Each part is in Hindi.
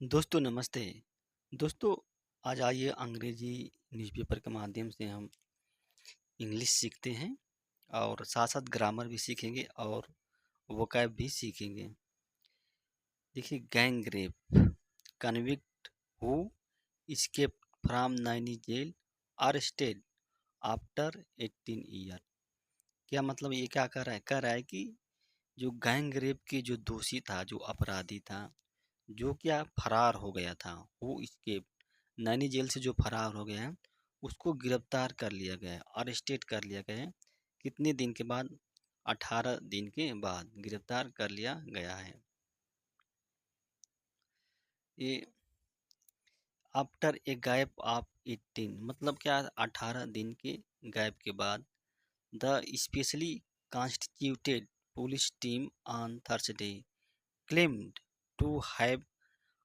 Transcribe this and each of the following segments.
दोस्तों नमस्ते। दोस्तों आज आइए अंग्रेजी न्यूज़पेपर के माध्यम से हम इंग्लिश सीखते हैं और साथ-साथ ग्रामर भी सीखेंगे और वोकैब भी सीखेंगे। देखिए gang rape, convict who escaped from Naini jail arrested after 18 year. क्या मतलब ये क्या कह रहा है? कह रहा है कि जो गैंग रेप के जो दोषी था, जो अपराधी था, जो क्या फरार हो गया था, वो एस्केप नैनी जेल से जो फरार हो गया है उसको गिरफ्तार कर लिया गया है, अरेस्टेड कर लिया गया है। कितने दिन के बाद? 18 दिन के बाद गिरफ्तार कर लिया गया है। ये आफ्टर ए गैप ऑफ 18 मतलब क्या? 18 दिन के गैप के बाद the specially constituted police team on Thursday claimed to have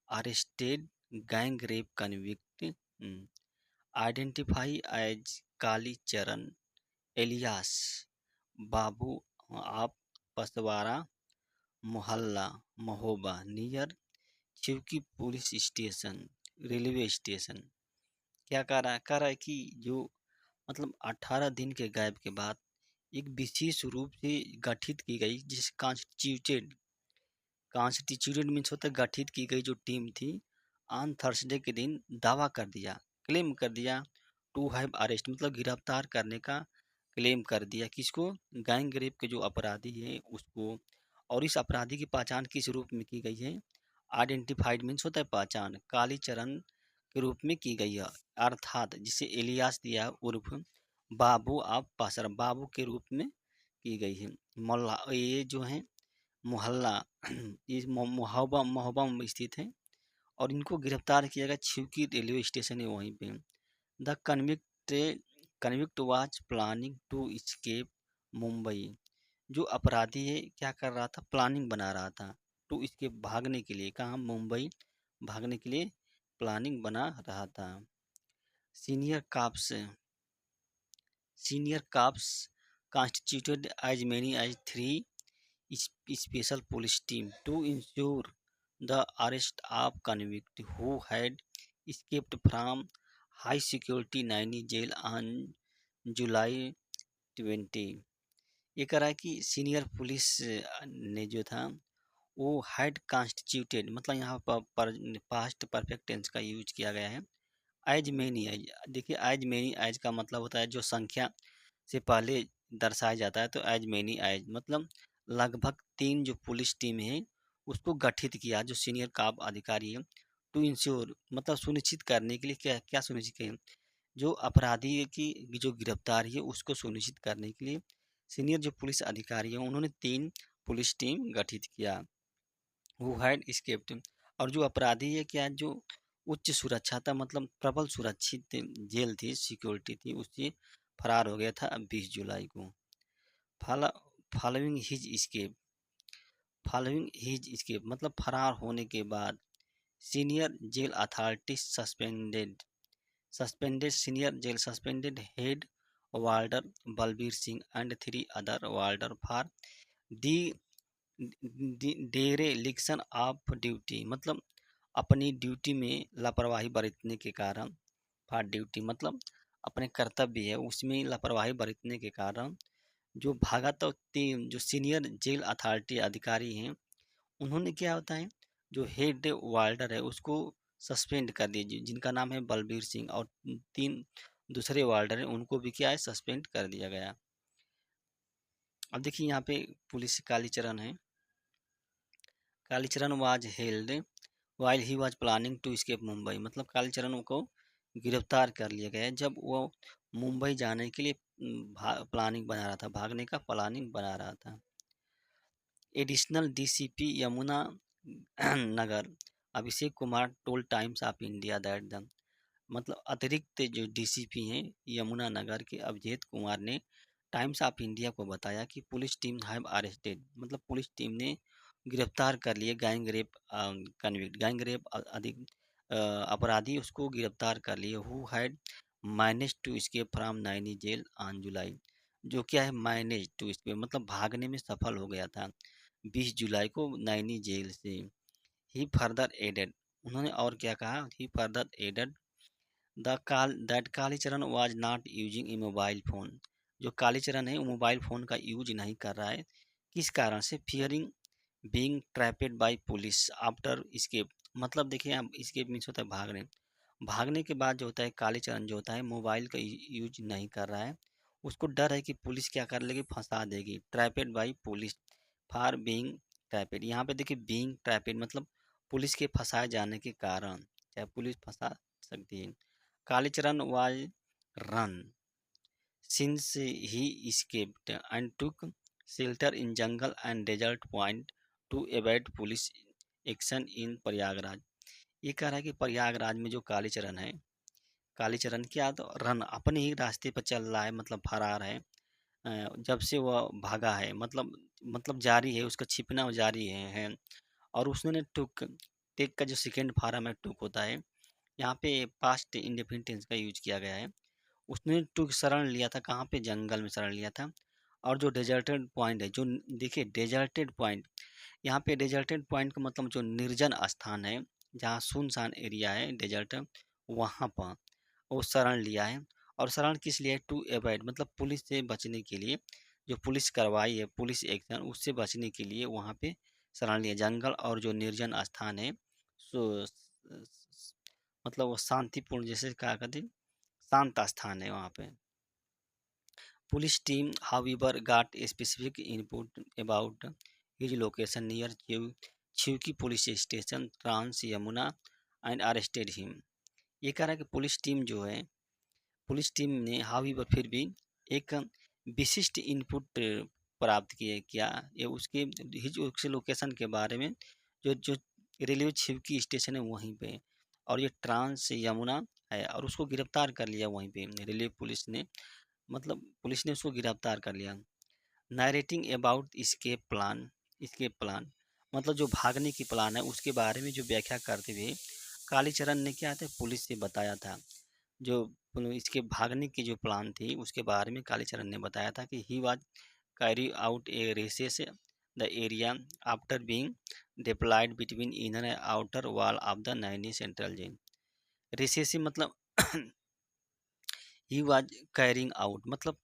arrested gang rape convict identified as Kali Charan alias Babu of Paswara Mohalla Mahoba near चिवकी पुलिस स्टेशन रेलवे स्टेशन। क्या कह रहा है कि जो मतलब 18 दिन के गैप के बाद एक विशेष रूप से गठित की गई जिस कॉन्स्टिट्यूटेड मीन्स होता है गठित की गई जो टीम थी ऑन थर्सडे के दिन दावा कर दिया, क्लेम कर दिया टू हैव अरेस्ट मतलब गिरफ्तार करने का क्लेम कर दिया किसको? गैंग रेप के जो अपराधी है उसको। और इस अपराधी की पहचान किस रूप में की गई है? आइडेंटिफाइड मीन्स होता है पहचान, कालीचरण के रूप में की गई है, अर्थात जिसे एलियास दिया उर्फ बाबू आप पासर बाबू के रूप में की गई है। मोल्ला ये जो है मोहल्ला ये महोबा महोबा में स्थित है और इनको गिरफ्तार किया गया छिवकी रेलवे स्टेशन है वहीं पे। The convict was planning to escape Mumbai. जो अपराधी है क्या कर रहा था? प्लानिंग बना रहा था टू escape भागने के लिए। कहाँ? मुंबई भागने के लिए प्लानिंग बना रहा था। सीनियर काप्स सीनियर काप्स constituted as many as 3 special police team to ensure the arrest of convict who had escaped from high security Naini jail on जुलाई 20। ये कह रहा है कि सीनियर पुलिस ने जो था वो हैड कॉन्स्टिट्यूटेड मतलब यहाँ पर पास्ट परफेक्ट टेंस का यूज किया गया है। एज मेनी एज, देखिए एज मेनी एज का मतलब होता है जो संख्या से पहले दर्शाया जाता है, तो एज मेनी एज मतलब लगभग 3 जो पुलिस टीम है उसको गठित किया जो सीनियर काप अधिकारी है टू इंश्योर मतलब सुनिश्चित करने के लिए। क्या क्या सुनिश्चित करें? जो अपराधी की जो गिरफ्तारी है उसको सुनिश्चित करने के लिए सीनियर जो पुलिस अधिकारी है उन्होंने 3 पुलिस टीम गठित किया। हु हैड escaped और जो अपराधी है क्या जो उच्च सुरक्षा था मतलब प्रबल सुरक्षित जेल थी, सिक्योरिटी थी, उससे फरार हो गया था 20 जुलाई को। Following his escape following his escape मतलब फरार होने के बाद senior jail authority suspended head warder Balbir Singh and 3 other warder for the dereliction of duty मतलब अपनी ड्यूटी में लापरवाही बरतने के कारण। फॉर ड्यूटी मतलब अपने कर्तव्य है उसमें लापरवाही बरतने के कारण जो भागा तो तीन जो सीनियर जेल अथॉरिटी अधिकारी हैं उन्होंने क्या होता है जो हेड वार्डर है उसको सस्पेंड कर दिया जिनका नाम है बलबीर सिंह और 3 दूसरे वार्डर हैं उनको भी क्या है सस्पेंड कर दिया गया। अब देखिए यहाँ पे पुलिस कालीचरण है। Kalicharan was held while he was planning to escape Mumbai मतलब कालीचरण को गिरफ्तार कर लिया गया जब वो मुंबई जाने के लिए प्लानिंग बना रहा था, भागने का प्लानिंग बना रहा था। Additional DCP Yamuna Nagar Abhishek Kumar toll times of India that the मतलब अतिरिक्त जो डीसीपी हैं यमुना नगर के अभिजीत कुमार ने टाइम्स ऑफ इंडिया को बताया कि पुलिस टीम हैव अरेस्टेड मतलब पुलिस टीम ने गिरफ्तार कर लिए gang rape convict gang rape अधिक अपराधी उसको गिरफ्तार कर लिए who had manage to escape from Naini jail on July जो क्या है मैनेज टू escape मतलब भागने में सफल हो गया था 20 जुलाई को नैनी जेल से। ही फर्दर एडेड उन्होंने और क्या कहा, he further added that Kalicharan was not using a mobile phone, जो कालीचरण है वो मोबाइल फ़ोन का यूज नहीं कर रहा है। किस कारण से, fearing being trapped by police after escape. मतलब देखिए, अब एस्केप मीन्स होता है भागने। भागने के बाद जो होता है कालीचरण जो होता है मोबाइल का यूज नहीं कर रहा है। उसको डर है कि पुलिस क्या कर लेगी, फंसा देगी। ट्रैपेड बाय पुलिस फॉर बीइंग ट्रैपेड, यहाँ पे देखिए बीइंग ट्रैपेड मतलब पुलिस के फंसाए जाने के कारण, चाहे पुलिस फंसा सकती है। Kalicharan was run since he escaped and took shelter in jungle and desert point to evade police action in Prayagraj. ये कह रहा है कि प्रयागराज में जो कालीचरण है, कालीचरण क्या तो रन अपने ही रास्ते पर चल रहा है, मतलब फरार है। जब से वह भागा है, मतलब जारी है, उसका छिपना जारी है। और उसने टुक, टेक का जो सेकेंड फार्म है टुक होता है, यहाँ पे पास्ट इंडेफिनिट टेंस का यूज किया गया है। उसने टू शरण लिया था कहाँ पे, जंगल में शरण लिया था। और जो डेजर्टेड पॉइंट है, जो देखिए डेजर्टेड पॉइंट, यहाँ पे डेजर्टेड पॉइंट का मतलब जो निर्जन स्थान है, जहाँ सुनसान एरिया है डेजर्ट, वहाँ पर वो शरण लिया है। और शरण किस लिए, टू अवॉइड मतलब पुलिस से बचने के लिए, जो पुलिस कार्रवाई है, पुलिस एक्शन, उससे बचने के लिए वहाँ पे शरण लिया। जंगल और जो निर्जन स्थान है, सो मतलब वो शांतिपूर्ण, जैसे क्या कहते हैं, शांत स्थान है वहाँ पे। Police team however got specific input about his location near Chheoki police station trans Yamuna and arrested him. ये कह रहा है कि पुलिस टीम जो है, पुलिस टीम ने हाउएवर फिर भी एक विशिष्ट इनपुट प्राप्त किया ये उसके हिज उसके लोकेशन के बारे में, जो जो रेलवे छिवकी स्टेशन है वहीं पे। और ये ट्रांस यमुना है, और उसको गिरफ्तार कर लिया वहीं पे रेलवे पुलिस ने, मतलब पुलिस ने उसको गिरफ्तार कर लिया। नरेटिंग अबाउट स्केप प्लान मतलब जो भागने की प्लान है उसके बारे में जो व्याख्या करते हुए कालीचरण ने क्या था, पुलिस से बताया था। जो इसके भागने की जो प्लान थी उसके बारे में कालीचरण ने बताया था कि he was carry out a recess the area after being deployed between inner and outer wall of the Naini central jail. Recess मतलब ही वाज कैरिंग आउट मतलब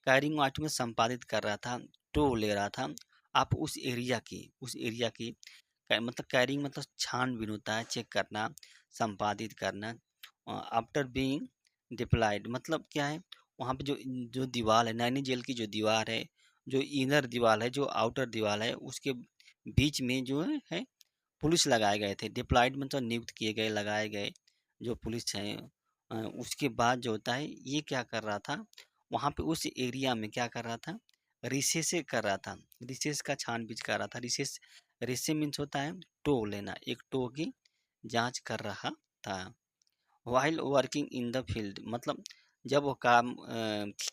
कैरिंग आउट में संपादित कर रहा था, टो ले रहा था। आप उस एरिया की मतलब कैरिंग मतलब छानबीन होता है, चेक करना, संपादित करना। आफ्टर बीइंग डिप्लॉयड मतलब क्या है, वहाँ पे जो जो दीवार है, नैनी जेल की जो दीवार है, जो इनर दीवार है, जो आउटर दीवार है, उसके बीच में जो है पुलिस लगाए गए थे। डिप्लॉयड मतलब नियुक्त किए गए, लगाए गए जो पुलिस हैं। उसके बाद जो होता है ये क्या कर रहा था, वहाँ पे उस एरिया में क्या कर रहा था, रिसेस कर रहा था, रिसेस का छानबीन कर रहा था। रिसेस रिसे मीन्स होता है टो लेना, एक टो की जांच कर रहा था। While working in the field मतलब जब वो काम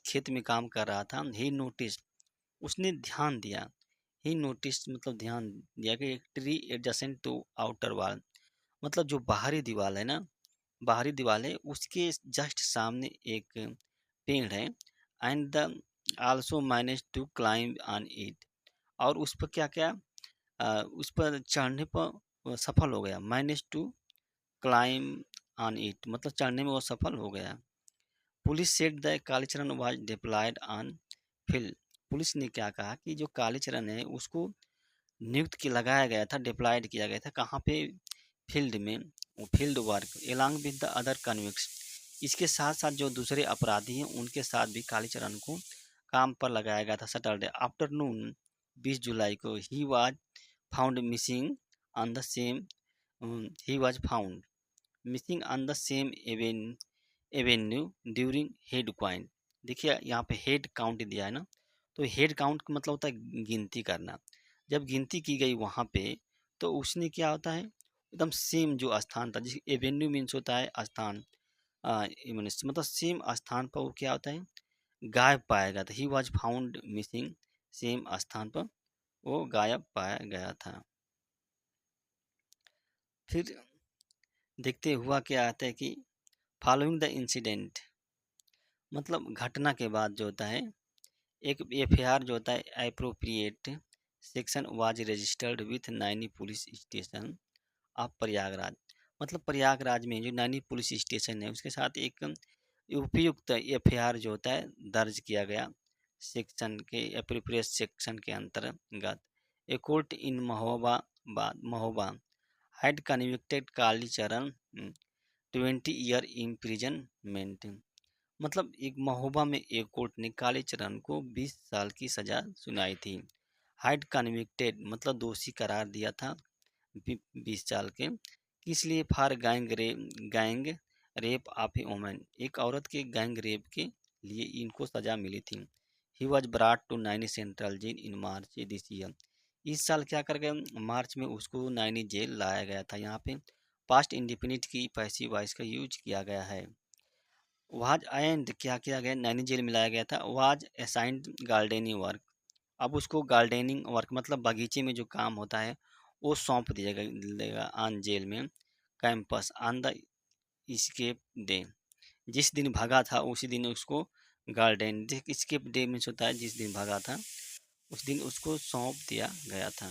खेत में काम कर रहा था, ही नोटिस उसने ध्यान दिया, ही नोटिस मतलब ध्यान दिया कि एक tree adjacent to outer wall मतलब जो बाहरी दीवार है ना, बाहरी दीवार है उसके जस्ट सामने एक पेड़ है। And the also manage to climb on it, और उस पर क्या क्या उस पर चढ़ने पर वो सफल हो गया। Manage to climb on it मतलब चढ़ने में वो सफल हो गया। Police said the Kalicharan was deployed on field, police ने क्या कहा कि जो कालीचरण है उसको नियुक्त की लगाया गया था, डिप्लॉयड किया गया था कहाँ पे, फील्ड में, field work along with the other convicts. इसके साथ साथ जो दूसरे अपराधी हैं उनके साथ भी कालीचरण को काम पर लगाया गया था। सैटरडे आफ्टरनून 20 जुलाई को he was found missing on the same he was found missing on the same Avenue during head coin. देखिए यहाँ पे हेड काउंट दिया है ना, तो हेड काउंट का मतलब होता है गिनती करना। जब गिनती की गई वहाँ पे, तो उसने क्या होता है, एकदम सेम जो स्थान था, जिस एवेन्यू मीन्स होता है स्थान, मतलब सेम स्थान पर वो क्या होता है, गायब पाया गया था। He was found missing, same स्थान पर वो गायब पाया गया था। फिर देखते हुआ क्या आता है कि फॉलोइंग द इंसिडेंट मतलब घटना के बाद जो होता है, एक एफआईआर जो होता है appropriate section was registered with Naini police station of Prayagraj. मतलब प्रयागराज में जो नैनी पुलिस स्टेशन है उसके साथ एक उपयुक्त एफआईआर जो होता है दर्ज किया गया सेक्शन के एप्रोप्रिएट सेक्शन के अंतर्गत। A court in Mahoba had convicted Kalicharan 20 year imprisonment. मतलब एक महोबा में एक कोर्ट ने कालीचरण को 20 साल की सजा सुनाई थी। हाइड कन्विक्टेड मतलब दोषी करार दिया था 20 साल के, किस लिए? For gang rape of a woman, एक औरत के गैंग रेप के लिए इनको सजा मिली थी। He was brought to Naini central jail in March this year, इस साल क्या कर गए मार्च में उसको नैनी जेल लाया गया था। यहाँ पे पास्ट इंडिफिनिट की पैसिव वॉइस का यूज किया गया है। वाज एंड क्या किया गया नैनी जेल में लाया गया था। वाज असाइंड गार्डनिंग वर्क, अब उसको गार्डनिंग वर्क मतलब बगीचे में जो काम होता है वो सौंप दिया आन जेल में। Campus on the escape day, जिस दिन भागा था उसी दिन उसको गार्डन स्केप डे में होता है जिस दिन भागा था उस दिन उसको सौंप दिया गया था।